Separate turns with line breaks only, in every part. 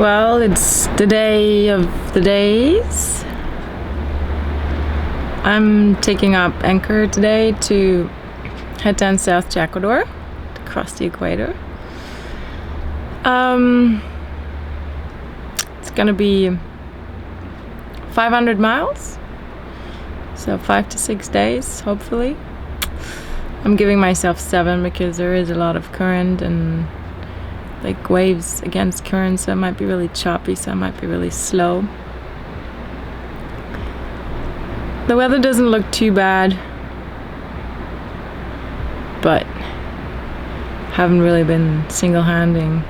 Well, it's the day of the days. I'm taking up anchor today to head down south to Ecuador, to cross the equator. It's gonna be 500 miles, so 5 to 6 days, hopefully. I'm giving myself 7 because there is a lot of current and like waves against current, so it might be really choppy, so it might be really slow. The weather doesn't look too bad, but haven't really been single-handing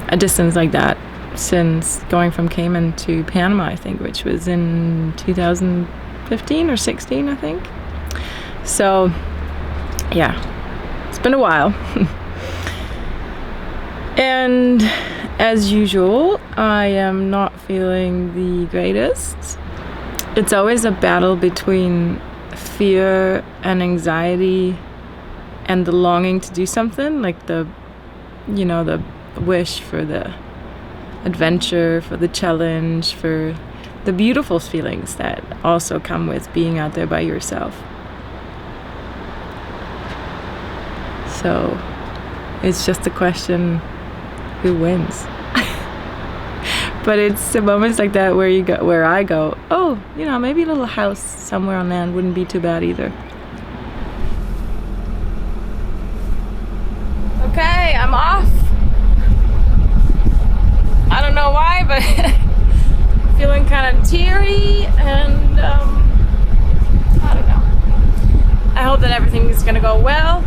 a distance like that since going from Cayman to Panama, I think, which was in 2015 or 16, I think. So yeah, it's been a while. And as usual, I am not feeling the greatest. It's always a battle between fear and anxiety and the longing to do something, like the wish for the adventure, for the challenge, for the beautiful feelings that also come with being out there by yourself. So it's just a question, who wins? But it's the moments like that where I go, oh, maybe a little house somewhere on land wouldn't be too bad either. Okay, I'm off. I don't know why, but feeling kind of teary and I don't know. I hope that everything is gonna go well.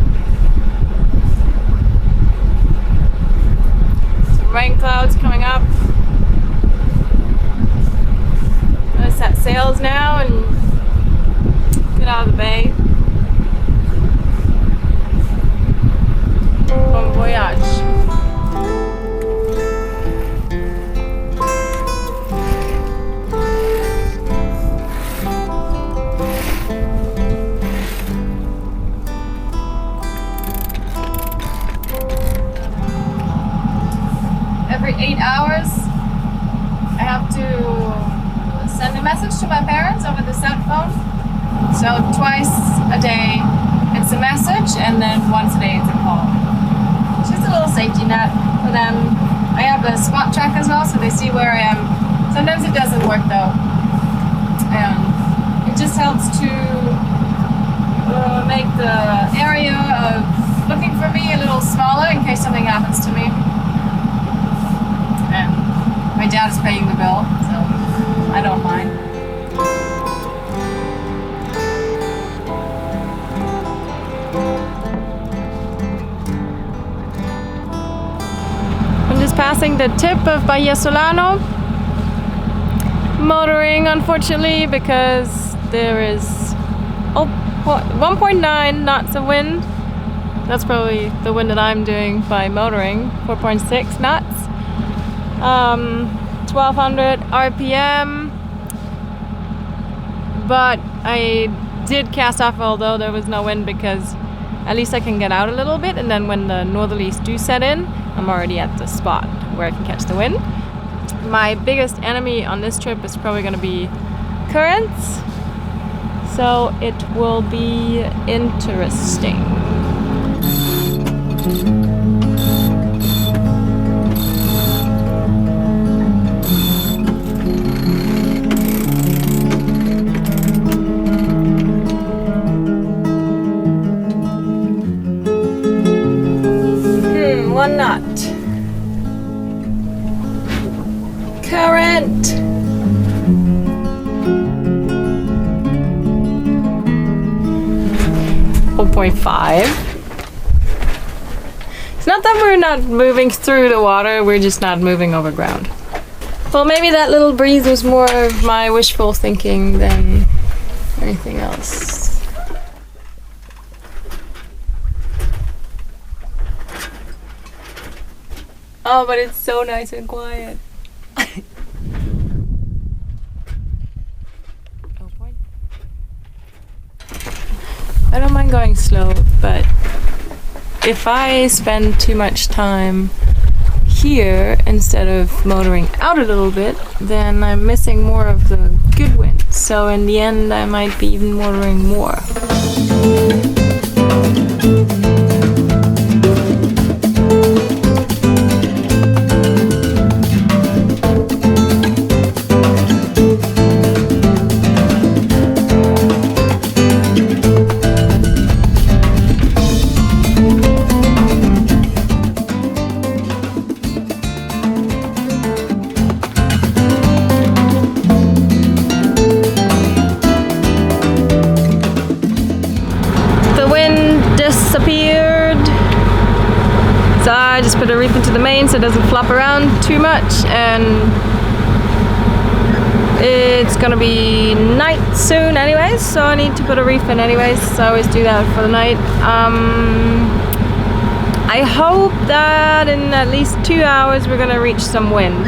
Some rain clouds coming up. Gonna set sails now and get out of the bay. Bon voyage. Every 8 hours, I have to send a message to my parents over the cell phone. So twice a day it's a message, and then once a day it's a call. It's just a little safety net for them. I have a spot track as well, so they see where I am. Sometimes it doesn't work though. It just helps to make the area of looking for me a little smaller in case something happens to me. And my dad is paying the bill, so I don't mind. I'm just passing the tip of Bahia Solano. Motoring, unfortunately, because there is 1.9 knots of wind. That's probably the wind that I'm doing by motoring, 4.6 knots. 1200 RPM, but I did cast off although there was no wind, because at least I can get out a little bit, and then when the northerlies do set in, I'm already at the spot where I can catch the wind. My biggest enemy on this trip is probably going to be currents, so it will be interesting. One knot. Current. .5. It's not that we're not moving through the water, we're just not moving over ground. Well, maybe that little breeze was more of my wishful thinking than anything else. Oh, but it's so nice and quiet. I don't mind going slow, but if I spend too much time here instead of motoring out a little bit, then I'm missing more of the good wind. So in the end, I might be even motoring more. Disappeared. So I just put a reef into the main so it doesn't flop around too much, and it's gonna be night soon anyways, so I need to put a reef in anyways, so I always do that for the night. I hope that in at least 2 hours we're gonna reach some wind.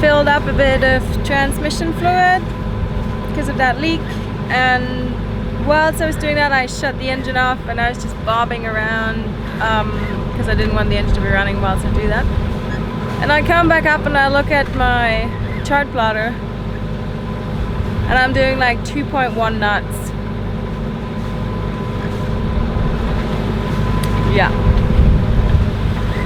Filled up a bit of transmission fluid because of that leak, and whilst I was doing that I shut the engine off and I was just bobbing around because I didn't want the engine to be running whilst I do that. And I come back up and I look at my chart plotter and I'm doing like 2.1 knots. Yeah.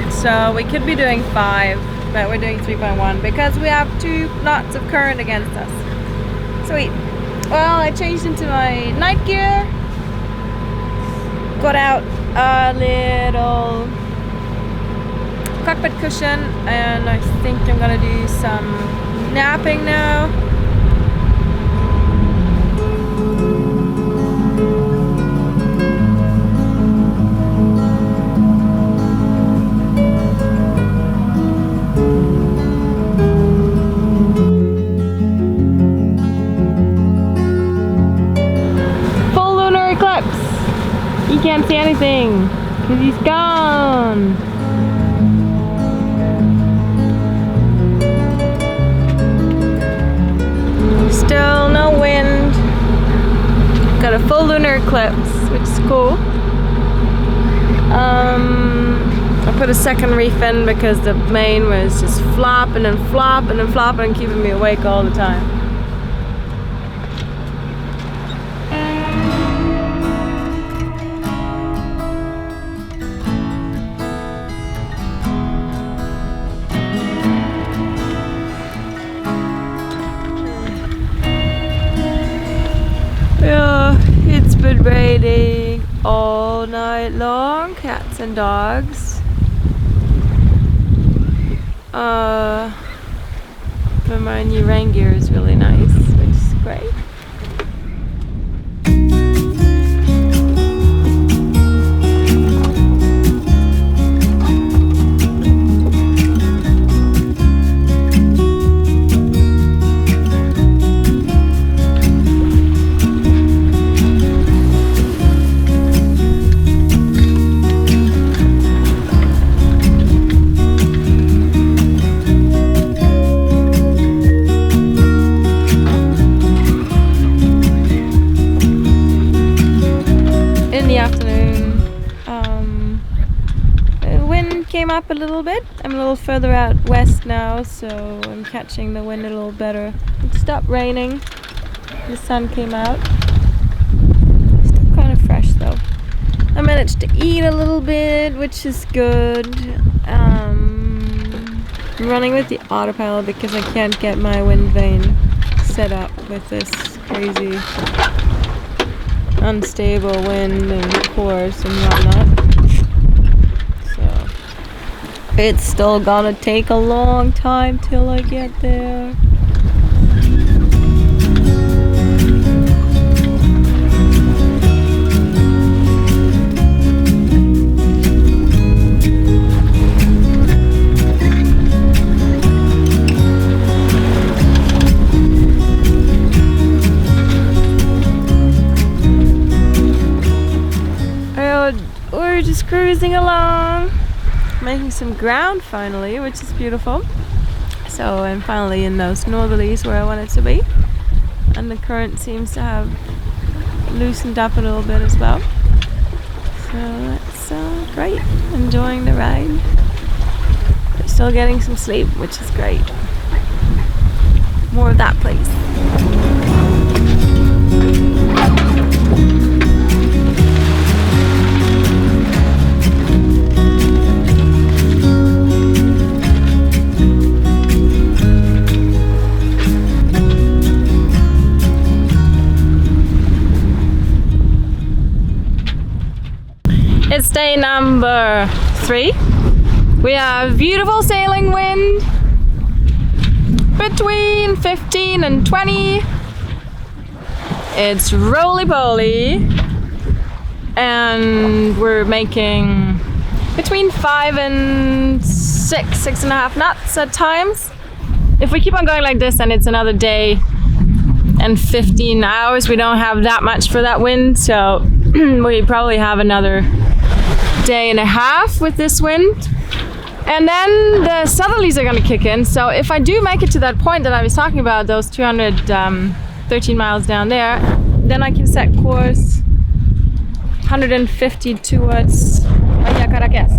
So we could be doing 5. But we're doing 3.1 because we have 2 knots of current against us. Sweet. Well, I changed into my night gear. Got out a little cockpit cushion, and I think I'm gonna do some napping now. He can't see anything because he's gone. Still no wind. Got a full lunar eclipse, which is cool. I put a second reef in because the main was just flopping and flopping and flopping and keeping me awake all the time. Yeah, it's been raining all night long, cats and dogs. But my new rain gear is really nice, which is great. Up a little bit. I'm a little further out west now, so I'm catching the wind a little better. It stopped raining. The sun came out. Still kind of fresh though. I managed to eat a little bit, which is good. I'm running with the autopilot because I can't get my wind vane set up with this crazy unstable wind and course and whatnot. It's still gonna take a long time till I get there. we're just cruising along, making some ground finally, which is beautiful. So I'm finally in those northerlies where I want it to be, and the current seems to have loosened up a little bit as well. So that's great. Enjoying the ride. Still getting some sleep, which is great. More of that, please. It's day number 3. We have beautiful sailing wind between 15 and 20. It's roly-poly, and we're making between 5 and 6.5 knots at times. If we keep on going like this, then it's another day and 15 hours. We don't have that much for that wind, so we probably have another day and a half with this wind. And then the southerlies are going to kick in. So if I do make it to that point that I was talking about, those 213 miles down there, then I can set course 150 towards Bahia Caracas.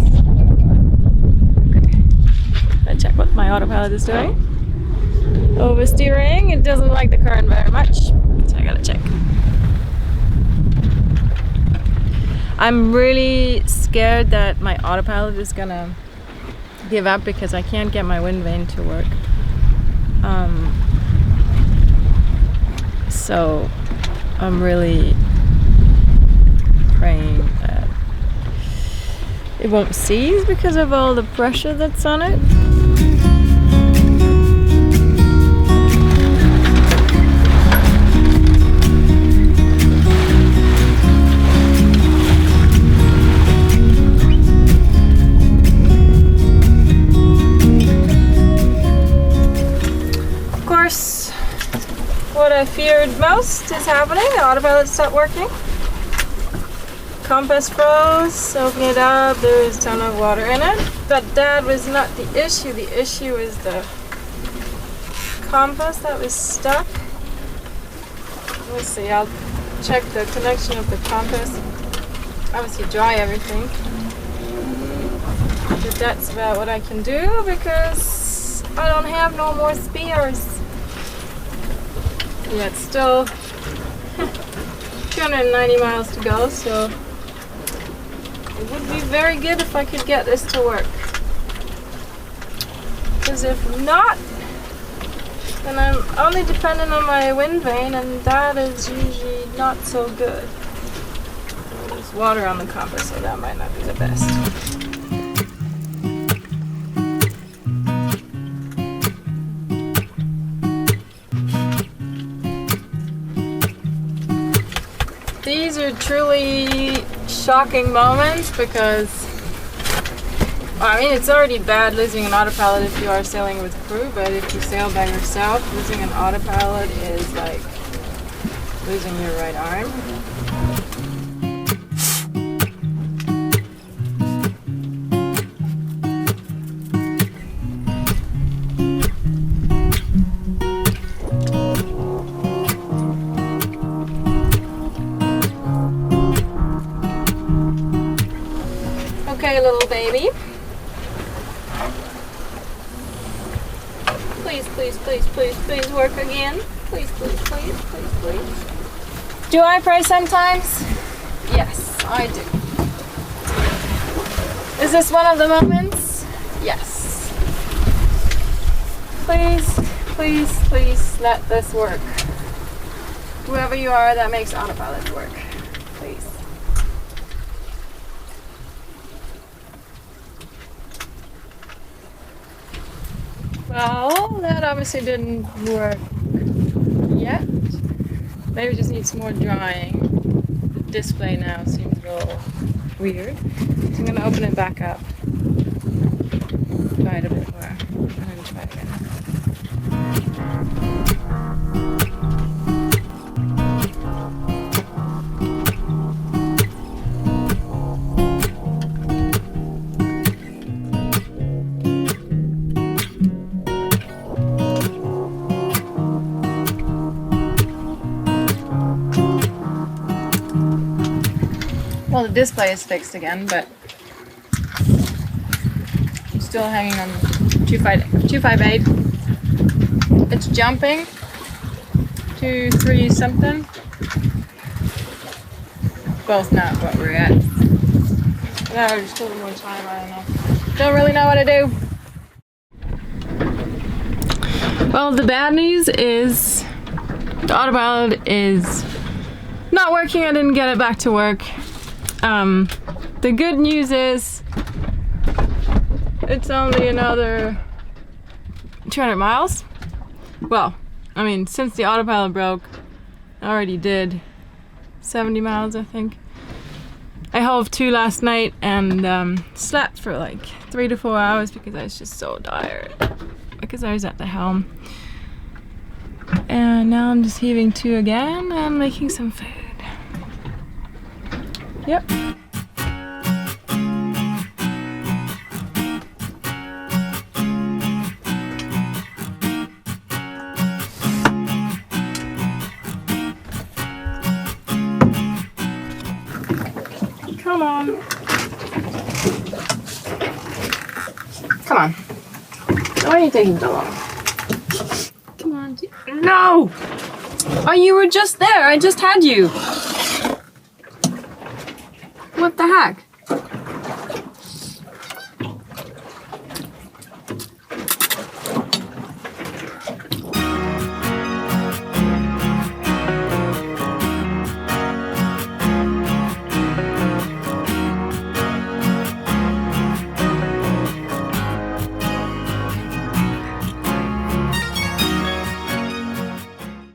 Let's check what my autopilot is doing. Oversteering. It doesn't like the current very much, so I gotta check. I'm really scared that my autopilot is gonna give up because I can't get my wind vane to work. So I'm really praying that it won't seize because of all the pressure that's on it. What I feared most is happening. The autopilot stopped working. Compass froze. Open it up. There is a ton of water in it. But that was not the issue. The issue is the compass that was stuck. Let's see. I'll check the connection of the compass. Obviously dry everything. But that's about what I can do because I don't have no more spares. Yeah, it's still 290 miles to go, so it would be very good if I could get this to work. Because if not, then I'm only dependent on my wind vane, and that is usually not so good. There's water on the compass, so that might not be the best. These are truly shocking moments because, well, I mean, it's already bad losing an autopilot if you are sailing with crew, but if you sail by yourself, losing an autopilot is like losing your right arm. Okay, little baby. Please, please, please, please, please work again. Please, please, please, please, please. Do I pray sometimes? Yes, I do. Is this one of the moments? Yes. Please, please, please let this work. Whoever you are that makes autopilot work. Please. Well, that obviously didn't work yet. Maybe it just needs more drying. The display now seems a little weird. So I'm going to open it back up. Try it a bit more. And then try it again. display is fixed again, but I'm still hanging on 258. It's jumping to 3 something. Both not what we're at. No, just a little more time, I don't know. Don't really know what to do. Well, the bad news is the autopilot is not working. I didn't get it back to work. The good news is it's only another 200 miles. Well, I mean, since the autopilot broke, I already did 70 miles, I think. I hove 2 last night and slept for like 3 to 4 hours because I was just so tired because I was at the helm. And now I'm just heaving 2 again and making some food. Yep. Come on. Come on. Why are you taking so long? Come on. No! Oh, you were just there. I just had you. What the heck?